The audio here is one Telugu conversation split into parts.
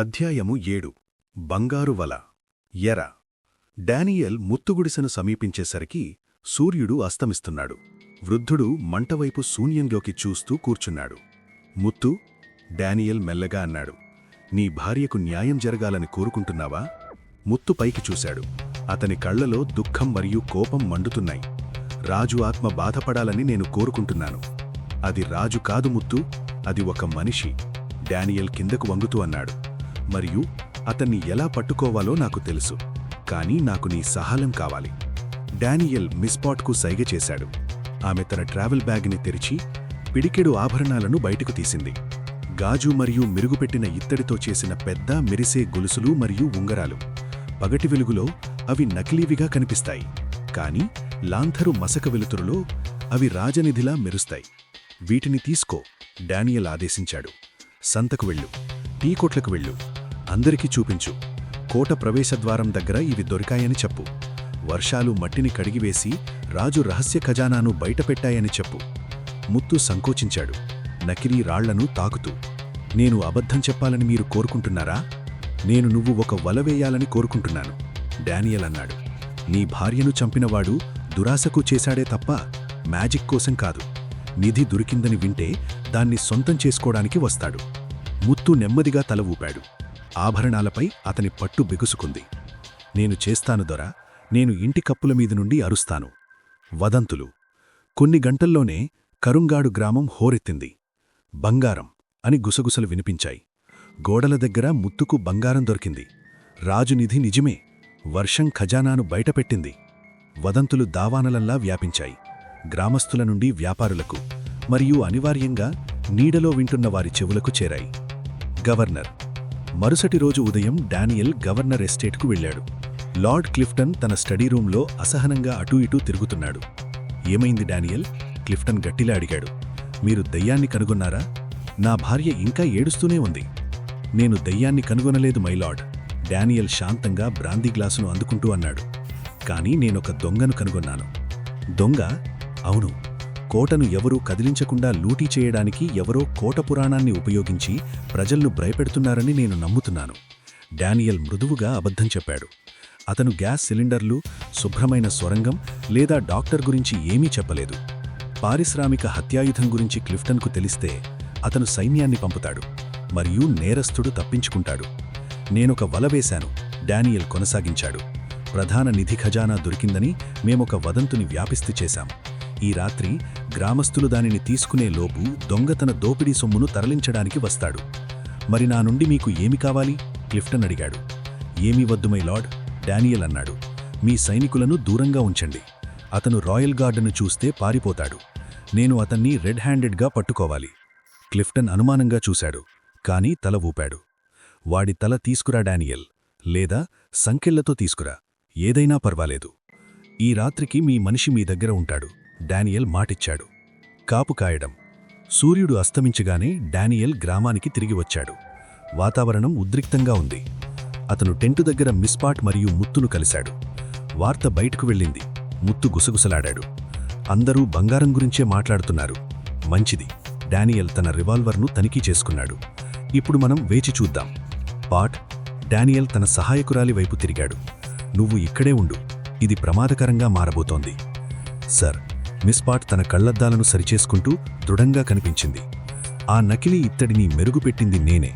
అధ్యాయము 7 బంగారు వల ఎర డానియల్ ముత్తుగుడిసెను సమీపించేసరికి సూర్యుడు అస్తమిస్తున్నాడు. వృద్ధుడు మంటవైపు శూన్యంలోకి చూస్తూ కూర్చున్నాడు. ముత్తు, డానియల్ మెల్లగా అన్నాడు, నీ భార్యకు న్యాయం జరగాలని కోరుకుంటున్నావా? ముత్తు పైకి చూశాడు. అతని కళ్లలో దుఃఖం మరియు కోపం మండుతున్నాయి. రాజు ఆత్మ బాధపడాలని నేను కోరుకుంటున్నాను. అది రాజు కాదు ముత్తు, అది ఒక మనిషి. డానియల్ కిందకు వంగుతూ అన్నాడు. మరియు అతన్ని ఎలా పట్టుకోవాలో నాకు తెలుసు, కానీ నాకు నీ సహాయం కావాలి. డానియల్ మిస్పాట్కు సైగ చేశాడు. ఆమె తన ట్రావెల్ బ్యాగ్ని తెరిచి పిడికెడు ఆభరణాలను బయటకు తీసింది. గాజు మరియు మెరుగుపెట్టిన ఇత్తడితో చేసిన పెద్ద మెరిసే గొలుసులు మరియు ఉంగరాలు. పగటి వెలుగులో అవి నకిలీవిగా కనిపిస్తాయి, కాని లాంథరు మసక వెలుతురులో అవి రాజనిధిలా మెరుస్తాయి. వీటిని తీసుకో, డానియల్ ఆదేశించాడు. సంతకు వెళ్ళు, టీ కొట్లకు వెళ్ళు, అందరికీ చూపించు. కోట ప్రవేశద్వారం దగ్గర ఇవి దొరికాయని చెప్పు. వర్షాలు మట్టిని కడిగివేసి రాజు రహస్య ఖజానాను బయటపెట్టాయని చెప్పు. ముత్తు సంకోచించాడు, నకిలీ రాళ్లను తాకుతూ. నేను అబద్ధం చెప్పాలని మీరు కోరుకుంటున్నారా? నువ్వు ఒక వల వేయాలని కోరుకుంటున్నాను, డానియల్ అన్నాడు. నీ భార్యను చంపినవాడు దురాశకు చేశాడే తప్ప మ్యాజిక్ కోసం కాదు. నిధి దొరికిందని వింటే దాన్ని సొంతం చేసుకోవడానికి వస్తాడు. ముత్తు నెమ్మదిగా తల ఊపాడు. ఆభరణాలపై అతని పట్టు బిగుసుకుంది. నేను చేస్తాను దొరా, నేను ఇంటి కప్పుల మీద నుండి అరుస్తాను. వదంతులు. కొన్ని గంటల్లోనే కరుంగాడు గ్రామం హోరెత్తింది. బంగారం అని గుసగుసలు వినిపించాయి. గోడల దగ్గర ముత్తుకు బంగారం దొరికింది. రాజునిధి నిజమే, వర్షం ఖజానాను బయటపెట్టింది. వదంతులు దావానలల్లా వ్యాపించాయి. గ్రామస్తుల నుండి వ్యాపారులకు మరియు అనివార్యంగా నీడలో వింటున్న వారి చెవులకు చేరాయి. గవర్నర్. మరుసటి రోజు ఉదయం డానియల్ గవర్నర్ ఎస్టేట్కు వెళ్లాడు. లార్డ్ క్లిఫ్టన్ తన స్టడీ రూంలో అసహనంగా అటూ ఇటూ తిరుగుతున్నాడు. ఏమైంది డానియల్? క్లిఫ్టన్ గట్టిలా అడిగాడు. మీరు దయ్యాన్ని కనుగొన్నారా? నా భార్య ఇంకా ఏడుస్తూనే ఉంది. నేను దయ్యాన్ని కనుగొనలేదు మైలార్డ్, డానియల్ శాంతంగా బ్రాందీ గ్లాసును అందుకుంటూ అన్నాడు. కానీ నేనొక దొంగను కనుగొన్నాను. దొంగ? అవును. కోటను ఎవరూ కదిలించకుండా లూటీ చేయడానికి ఎవరో కోట పురాణాన్ని ఉపయోగించి ప్రజలను భయపెడుతున్నారని నేను నమ్ముతున్నాను. డానియల్ మృదువుగా అబద్ధం చెప్పాడు. అతను గ్యాస్ సిలిండర్లు, శుభ్రమైన సొరంగం లేదా డాక్టర్ గురించి ఏమీ చెప్పలేదు. పారిశ్రామిక హత్యాయుధం గురించి క్లిఫ్టన్కు తెలిస్తే అతను సైన్యాన్ని పంపుతాడు మరియు నేరస్థుడు తప్పించుకుంటాడు. నేనొక వల వేశాను, డానియల్ కొనసాగించాడు. ప్రధాన నిధి ఖజానా దొరికిందని మేమొక వదంతుని వ్యాపిస్తి చేశాం. ఈ రాత్రి గ్రామస్తులు దానిని తీసుకునే లోపు దొంగ తన దోపిడీ సొమ్మును తరలించడానికి వస్తాడు. మరి నా నుండి మీకు ఏమి కావాలి? క్లిఫ్టన్ అడిగాడు. ఏమీ వద్దు మై లార్డ్, డానియల్ అన్నాడు. మీ సైనికులను దూరంగా ఉంచండి. అతను రాయల్ గార్డును చూస్తే పారిపోతాడు. నేను అతన్ని రెడ్ హ్యాండెడ్గా పట్టుకోవాలి. క్లిఫ్టన్ అనుమానంగా చూశాడు, కానీ తల ఊపాడు. వాడి తల తీసుకురా డానియల్, లేదా సంకెళ్లతో తీసుకురా, ఏదైనా పర్వాలేదు. ఈ రాత్రికి మీ మనిషి మీ దగ్గర ఉంటాడు, డానియల్ మాటిచ్చాడు. కాపు కాయడం. సూర్యుడు అస్తమించగానే డానియల్ గ్రామానికి తిరిగి వచ్చాడు. వాతావరణం ఉద్రిక్తంగా ఉంది. అతను టెంటు దగ్గర మిస్పాట్ మరియు ముత్తును కలిశాడు. వార్త బయటకు వెళ్ళింది. ముత్తు గుసగుసలాడాడు. అందరూ బంగారం గురించే మాట్లాడుతున్నారు. మంచిది, డానియల్ తన రివాల్వర్ను తనిఖీ చేసుకున్నాడు. ఇప్పుడు మనం వేచి చూద్దాం. పాట్. డానియల్ తన సహాయకురాలి వైపు తిరిగాడు. నువ్వు ఇక్కడే ఉండు, ఇది ప్రమాదకరంగా మారబోతోంది. సర్. మిస్పాట్ తన కళ్లద్దాలను సరిచేసుకుంటూ దృఢంగా కనిపించింది. ఆ నకిలీ ఇత్తడిని మెరుగుపెట్టింది నేనే.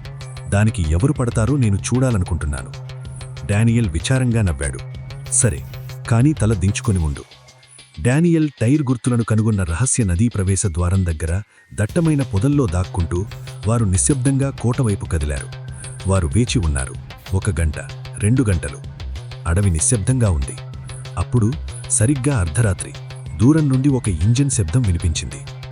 దానికి ఎవరు పడతారో నేను చూడాలనుకుంటున్నాను. డానియల్ విచారంగా నవ్వాడు. సరే, కానీ తల దించుకొని ఉండు. డానియల్ టైర్ గుర్తులను కనుగొన్న రహస్య నదీ ప్రవేశ ద్వారం దగ్గర దట్టమైన పొదల్లో దాక్కుంటూ వారు నిశ్శబ్దంగా కోటవైపు కదిలారు. వారు వేచి ఉన్నారు. 1 గంట, 2 గంటలు. అడవి నిశ్శబ్దంగా ఉంది. అప్పుడు సరిగ్గా అర్ధరాత్రి దూరం నుండి ఒక ఇంజిన్ శబ్దం వినిపించింది.